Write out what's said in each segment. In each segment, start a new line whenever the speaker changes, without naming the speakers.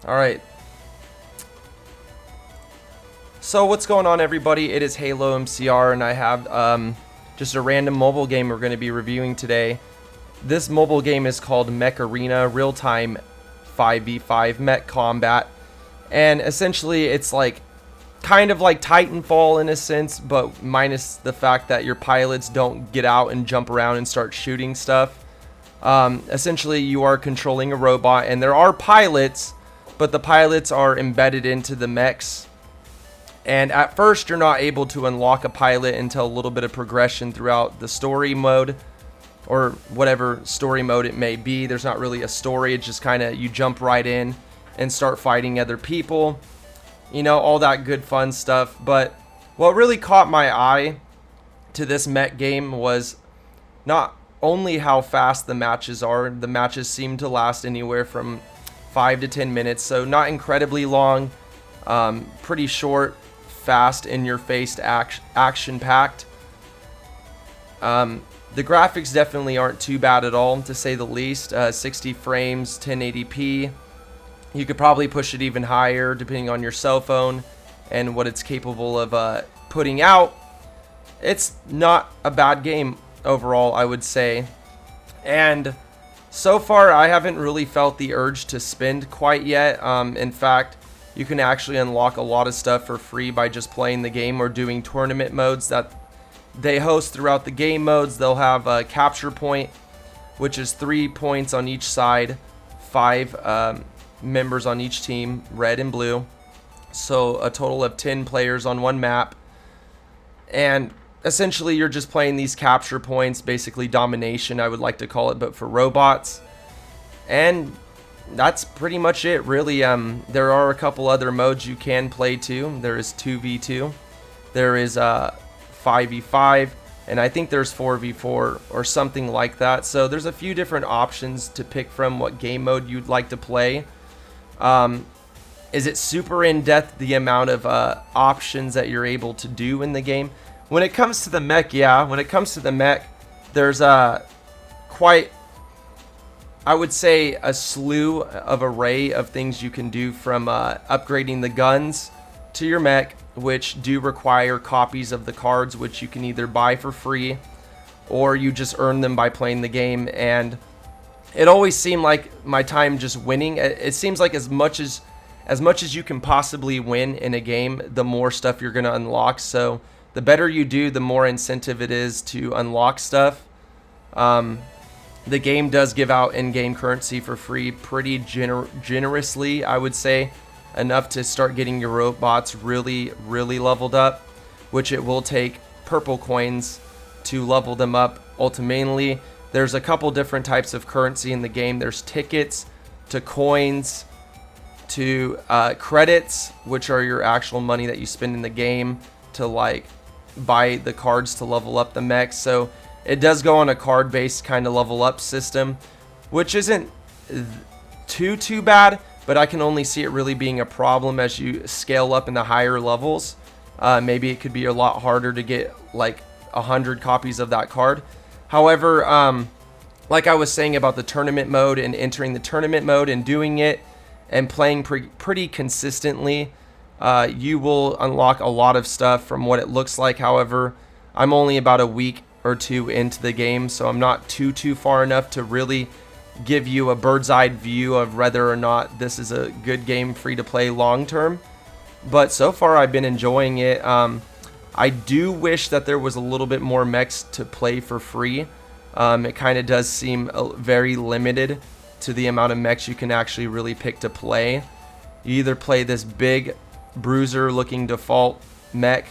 Alright. So what's going on, everybody? It is Halomcr, and I have just a random mobile game we're going to be reviewing today. This mobile game is called Mech Arena, real-time 5v5 mech combat. And essentially it's like kind of like Titanfall in a sense, but minus the fact that your pilots don't get out and jump around and start shooting stuff. Essentially you are controlling a robot, and there are pilots, but the pilots are embedded into the mechs. And at first you're not able to unlock a pilot until a little bit of progression throughout the story mode, or whatever story mode it may be. There's not really a story, it's just kind of you jump right in and start fighting other people, you know, all that good fun stuff. But what really caught my eye to this mech game was not only how fast the matches are. The matches seem to last anywhere from 5 to 10 minutes, so not incredibly long, pretty short, fast, in-your-face, action-packed. The graphics definitely aren't too bad at all, to say the least. 60 frames, 1080p. You could probably push it even higher depending on your cell phone and what it's capable of putting out. It's not a bad game overall, I would say. And so far, I haven't really felt the urge to spend quite yet. In fact, you can actually unlock a lot of stuff for free by just playing the game or doing tournament modes that they host throughout the game modes. They'll have a capture point, which is 3 points on each side, 5 members on each team, red and blue. So a total of 10 players on one map. And essentially you're just playing these capture points, basically domination, I would like to call it, but for robots. And that's pretty much it, really. There are a couple other modes you can play too. There is 2v2. There is 5v5, and I think there's 4v4 or something like that. So there's a few different options to pick from what game mode you'd like to play. Is it super in-depth, the amount of options that you're able to do in the game? When it comes to the mech, yeah, when it comes to the mech, there's quite, I would say, a slew of array of things you can do, from upgrading the guns to your mech, which do require copies of the cards, which you can either buy for free or you just earn them by playing the game. And it always seemed like my time just winning. It seems like as much as you can possibly win in a game, the more stuff you're going to unlock. So the better you do, the more incentive it is to unlock stuff. The game does give out in-game currency for free pretty generously, I would say. Enough to start getting your robots really leveled up, which it will take purple coins to level them up ultimately. There's a couple different types of currency in the game. There's tickets, to coins, to credits, which are your actual money that you spend in the game to like buy the cards to level up the mech. So it does go on a card-based kind of level up system, which isn't too bad, but I can only see it really being a problem as you scale up in the higher levels. Maybe it could be a lot harder to get like 100 copies of that card. However, like I was saying about the tournament mode, and entering the tournament mode and doing it and playing pretty consistently, you will unlock a lot of stuff from what it looks like. However, I'm only about a week or two into the game, so I'm not too far enough to really give you a bird's eye view of whether or not this is a good game free to play long term. But so far I've been enjoying it. I do wish that there was a little bit more mechs to play for free. It kind of does seem very limited to the amount of mechs you can actually really pick to play. You either play this big bruiser looking default mech,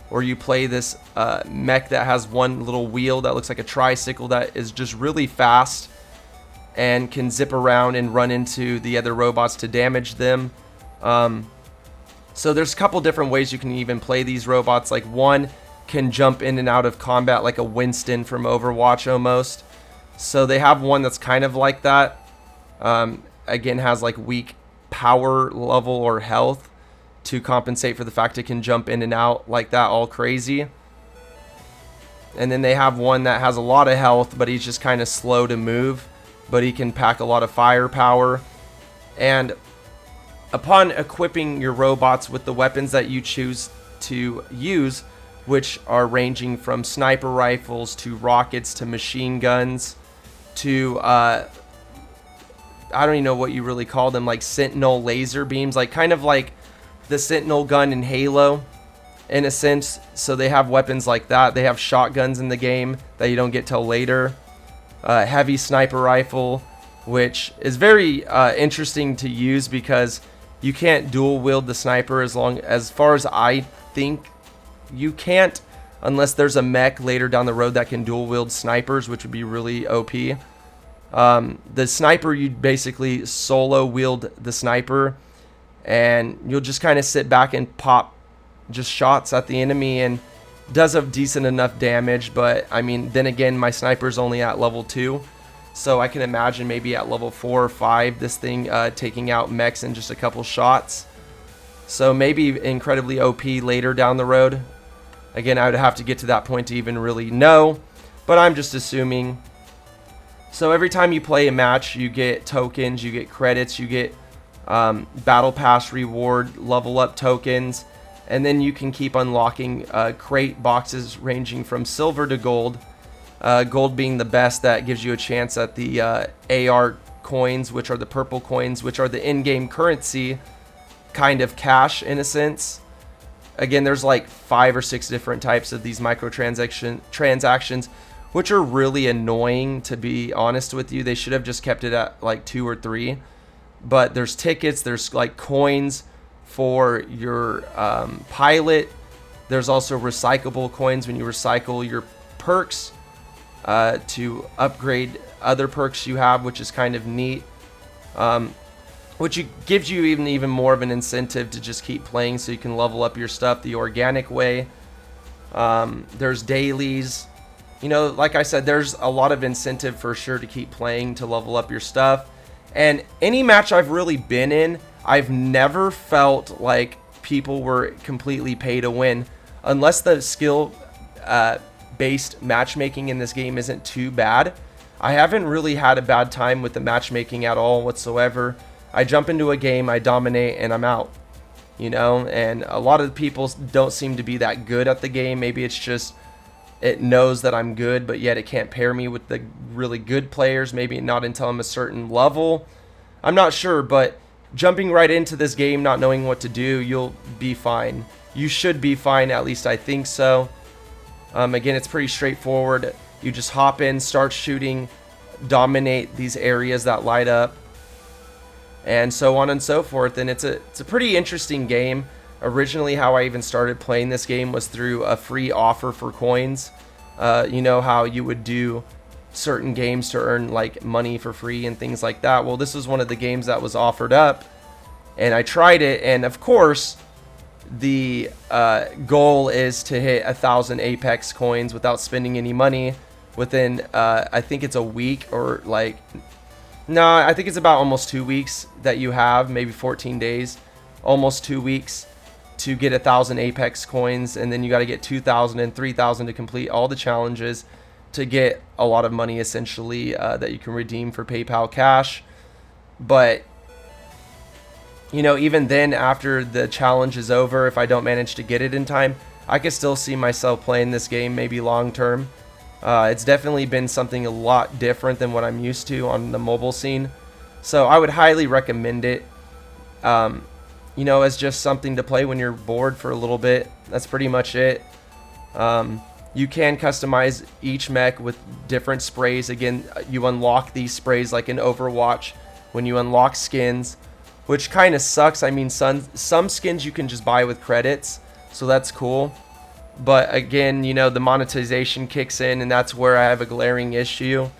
or you play this mech that has one little wheel that looks like a tricycle that is just really fast and can zip around and run into the other robots to damage them. So there's a couple different ways you can even play these robots. Like, one can jump in and out of combat like a Winston from Overwatch almost. So they have one that's kind of like that. Again, has like weak power level or health to compensate for the fact it can jump in and out like that all crazy. And then they have one that has a lot of health, but he's just kind of slow to move, but he can pack a lot of firepower. And Upon equipping your robots with the weapons that you choose to use, which are ranging from sniper rifles to rockets to machine guns to I don't even know what you really call them, like sentinel laser beams, like kind of like the sentinel gun in Halo in a sense. So they have weapons like that. They have shotguns in the game that you don't get till later. Heavy sniper rifle, which is very interesting to use because you can't dual wield the sniper as far as I think you can't, unless there's a mech later down the road that can dual wield snipers, which would be really OP. The sniper, you basically solo wield the sniper, and you'll just kind of sit back and pop just shots at the enemy, and does a decent enough damage. But I mean, then again, my sniper's only at level 2, so I can imagine maybe at level 4 or 5 this thing taking out mechs in just a couple shots. So maybe incredibly OP later down the road. Again, I would have to get to that point to even really know, but I'm just assuming. So every time you play a match, you get tokens, you get credits, you get battle pass reward level up tokens, and then you can keep unlocking crate boxes ranging from silver to gold. Gold being the best, that gives you a chance at the AR coins, which are the purple coins, which are the in-game currency, kind of cash in a sense. Again, there's like 5 or 6 different types of these transactions, which are really annoying, to be honest with you. They should have just kept it at like 2 or 3. But there's tickets, there's like coins for your pilot. There's also recyclable coins when you recycle your perks to upgrade other perks you have, which is kind of neat. Which gives you even more of an incentive to just keep playing, so you can level up your stuff the organic way. There's dailies. You know, like I said, there's a lot of incentive for sure to keep playing, to level up your stuff. And any match I've really been in, I've never felt like people were completely pay to win. Unless the skill based matchmaking in this game isn't too bad, I haven't really had a bad time with the matchmaking at all whatsoever. I jump into a game, I dominate, and I'm out. You know, and a lot of people don't seem to be that good at the game. Maybe it's just it knows that I'm good, but yet it can't pair me with the really good players. Maybe not until I'm a certain level. I'm not sure, but jumping right into this game, not knowing what to do, you'll be fine. You should be fine, at least I think so. Again, it's pretty straightforward. You just hop in, start shooting, dominate these areas that light up, and so on and so forth. And it's a pretty interesting game. Originally, how I even started playing this game was through a free offer for coins. You know how you would do certain games to earn like money for free and things like that. Well, this was one of the games that was offered up, and I tried it. And of course, the goal is to hit 1,000 Apex coins without spending any money within I think it's a week, or like, no, I think it's about almost 2 weeks that you have, maybe 14 days, almost 2 weeks to get 1,000 Apex coins. And then you got to get 2,000 and 3,000 to complete all the challenges to get a lot of money, essentially, that you can redeem for PayPal cash. But you know, even then, after the challenge is over, if I don't manage to get it in time, I could still see myself playing this game maybe long term. It's definitely been something a lot different than what I'm used to on the mobile scene. So I would highly recommend it, you know, as just something to play when you're bored for a little bit. That's pretty much it. You can customize each mech with different sprays. Again, you unlock these sprays like in Overwatch when you unlock skins, which kind of sucks. I mean, some skins you can just buy with credits, so that's cool. But again, you know, the monetization kicks in, and that's where I have a glaring issue,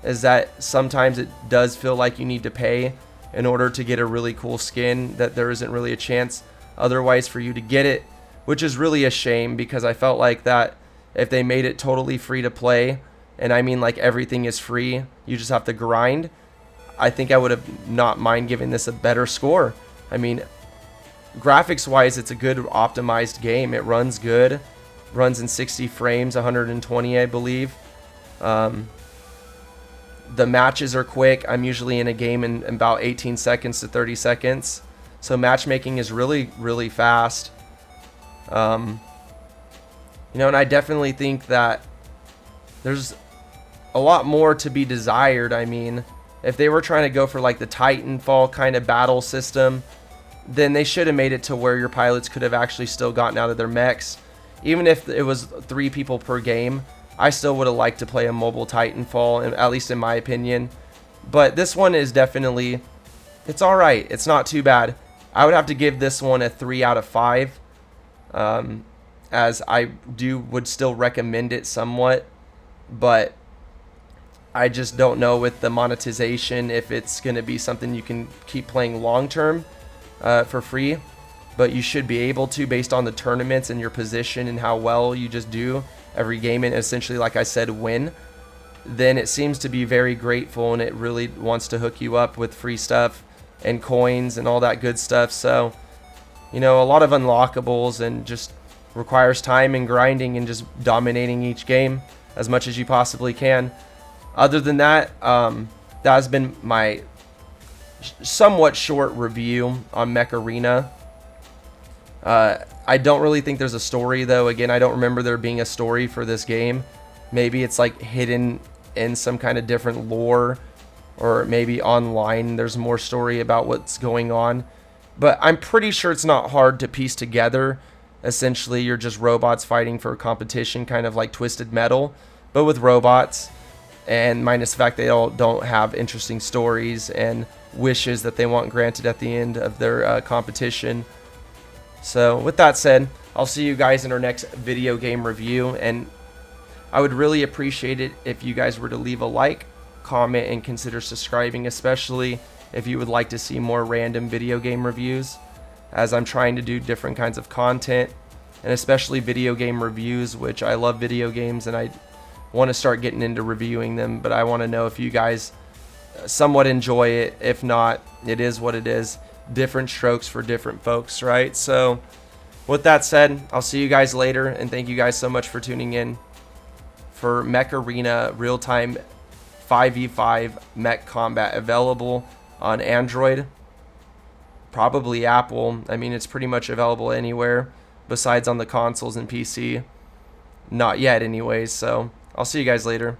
is that sometimes it does feel like you need to pay in order to get a really cool skin, that there isn't really a chance otherwise for you to get it, which is really a shame, because I felt like that if they made it totally free to play, and I mean like everything is free, you just have to grind, I think I would have not mind giving this a better score. I mean, graphics wise, it's a good optimized game. It runs good, runs in 60 frames, 120 I believe. The matches are quick. I'm usually in a game in about 18 seconds to 30 seconds, So matchmaking is really, really fast. You know, and I definitely think that there's a lot more to be desired. I mean, if they were trying to go for like the Titanfall kind of battle system, then they should have made it to where your pilots could have actually still gotten out of their mechs. Even if it was 3 people per game, I still would have liked to play a mobile Titanfall, at least in my opinion. But this one is definitely, it's alright. It's not too bad. I would have to give this one a 3 out of 5. As I would still recommend it somewhat. But I just don't know with the monetization if it's going to be something you can keep playing long term for free. But you should be able to, based on the tournaments and your position and how well you just do every game and essentially, like I said, win. Then it seems to be very grateful, and it really wants to hook you up with free stuff and coins and all that good stuff. So, you know, a lot of unlockables, and just requires time and grinding and just dominating each game as much as you possibly can. Other than that, that has been my somewhat short review on Mech Arena. I don't really think there's a story, though. Again, I don't remember there being a story for this game. Maybe it's like hidden in some kind of different lore, or maybe online there's more story about what's going on. But I'm pretty sure it's not hard to piece together. Essentially, you're just robots fighting for a competition, kind of like Twisted Metal, but with robots. And minus the fact they all don't have interesting stories and wishes that they want granted at the end of their competition. So with that said, I'll see you guys in our next video game review, and I would really appreciate it if you guys were to leave a like, comment, and consider subscribing, especially if you would like to see more random video game reviews, as I'm trying to do different kinds of content, and especially video game reviews, which I love video games and I want to start getting into reviewing them. But I want to know if you guys somewhat enjoy it. If not, it is what it is. Different strokes for different folks, right? So with that said, I'll see you guys later, and thank you guys so much for tuning in for Mech Arena real-time 5v5 mech combat, available on Android, probably Apple. I mean, it's pretty much available anywhere besides on the consoles and PC. Not yet anyways. So I'll see you guys later.